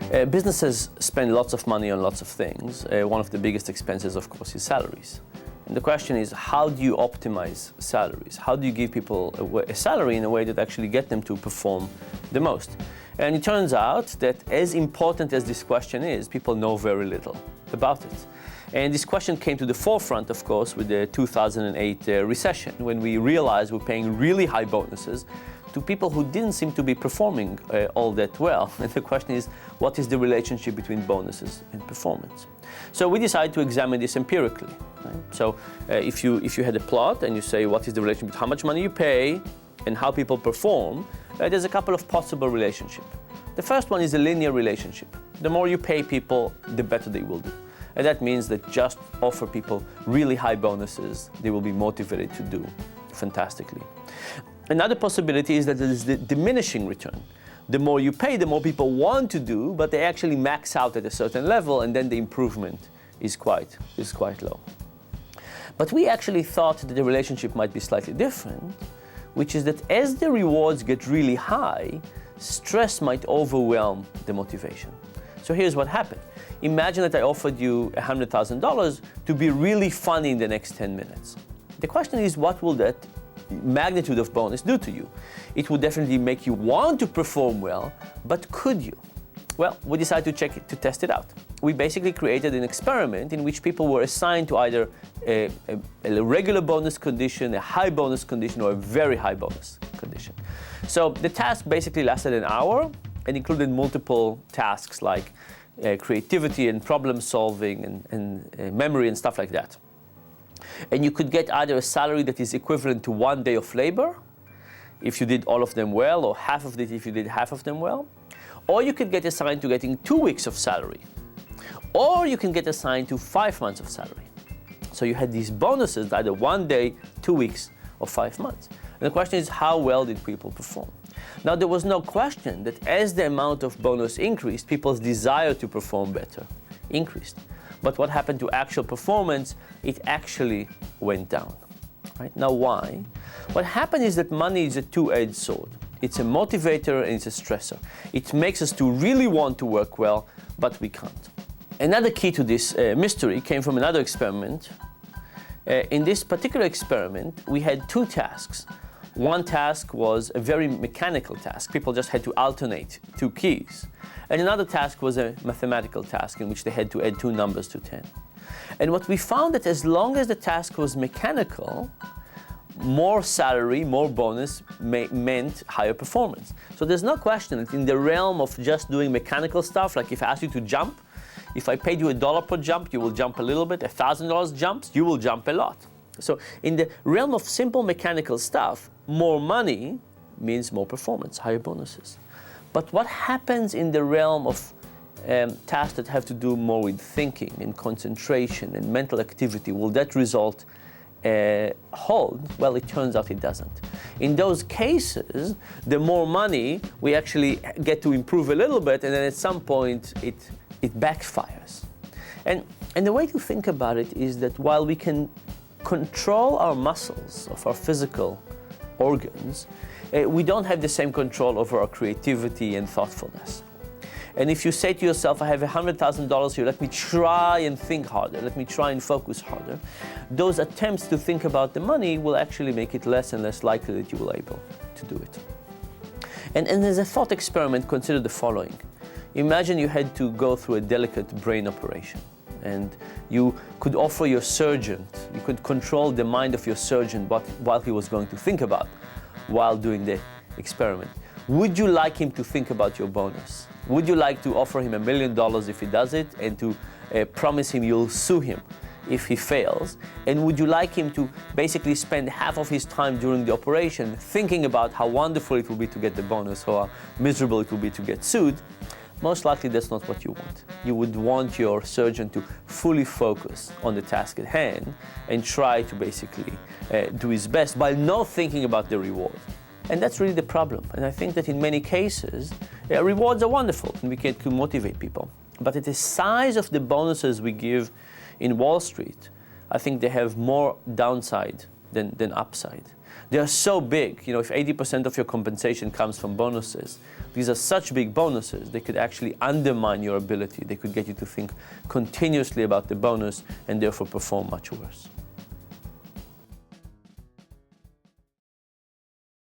Businesses spend lots of money on lots of things. One of the biggest expenses, of course, is salaries. And the question is, how do you optimize salaries? How do you give people a salary in a way that actually get them to perform the most? And it turns out that as important as this question is, people know very little about it. And this question came to the forefront, of course, with the 2008 recession, when we realized we're paying really high bonuses to people who didn't seem to be performing all that well. And the question is, what is the relationship between bonuses and performance? So we decided to examine this empirically. Right? So if you had a plot and you say, what is the relationship between how much money you pay and how people perform, there's a couple of possible relationships. The first one is a linear relationship. The more you pay people, the better they will do. And that means that just offer people really high bonuses, they will be motivated to do fantastically. Another possibility is that there is the diminishing return. The more you pay, the more people want to do, but they actually max out at a certain level, and then the improvement is quite low. But we actually thought that the relationship might be slightly different, which is that as the rewards get really high, stress might overwhelm the motivation. So here's what happened. Imagine that I offered you $100,000 to be really funny in the next 10 minutes. The question is, what will that magnitude of bonus do to you? It would definitely make you want to perform well, but could you? Well, we decided to test it out. We basically created an experiment in which people were assigned to either a regular bonus condition, a high bonus condition, or a very high bonus condition. So the task basically lasted an hour and included multiple tasks like creativity and problem solving and memory and stuff like that. And you could get either a salary that is equivalent to 1 day of labor, if you did all of them well, or half of it if you did half of them well. Or you could get assigned to getting 2 weeks of salary. Or you can get assigned to 5 months of salary. So you had these bonuses, either 1 day, 2 weeks, or 5 months. And the question is, how well did people perform? Now, there was no question that as the amount of bonus increased, people's desire to perform better increased. But what happened to actual performance? It actually went down. Right? Now, why? What happened is that money is a two-edged sword. It's a motivator and it's a stressor. It makes us to really want to work well, but we can't. Another key to this mystery came from another experiment. In this particular experiment, we had 2 tasks. One task was a very mechanical task. People just had to alternate 2 keys. And another task was a mathematical task in which they had to add 2 numbers to 10. And what we found that as long as the task was mechanical, more salary, more bonus meant higher performance. So there's no question that in the realm of just doing mechanical stuff, like if I asked you to jump, if I paid you $1 per jump, you will jump a little bit. $1,000 jumps, you will jump a lot. So in the realm of simple mechanical stuff, more money means more performance, higher bonuses. But what happens in the realm of tasks that have to do more with thinking and concentration and mental activity? Will that result hold? Well, it turns out it doesn't. In those cases, the more money, we actually get to improve a little bit, and then at some point it backfires. And the way to think about it is that while we can control our muscles of our physical organs, we don't have the same control over our creativity and thoughtfulness. And if you say to yourself, I have $100,000 here, let me try and think harder, let me try and focus harder, those attempts to think about the money will actually make it less and less likely that you will be able to do it. And as a thought experiment, consider the following. Imagine you had to go through a delicate brain operation, and you could offer your surgeon, you could control the mind of your surgeon while he was going to think about while doing the experiment. Would you like him to think about your bonus? Would you like to offer him $1 million if he does it, and to promise him you'll sue him if he fails? And would you like him to basically spend half of his time during the operation thinking about how wonderful it will be to get the bonus, or how miserable it will be to get sued? Most likely that's not what you want. You would want your surgeon to fully focus on the task at hand and try to basically do his best while not thinking about the reward. And that's really the problem. And I think that in many cases, rewards are wonderful and we can motivate people. But at the size of the bonuses we give in Wall Street, I think they have more downside than upside. They are so big. You know, if 80% of your compensation comes from bonuses, these are such big bonuses, they could actually undermine your ability. They could get you to think continuously about the bonus and therefore perform much worse.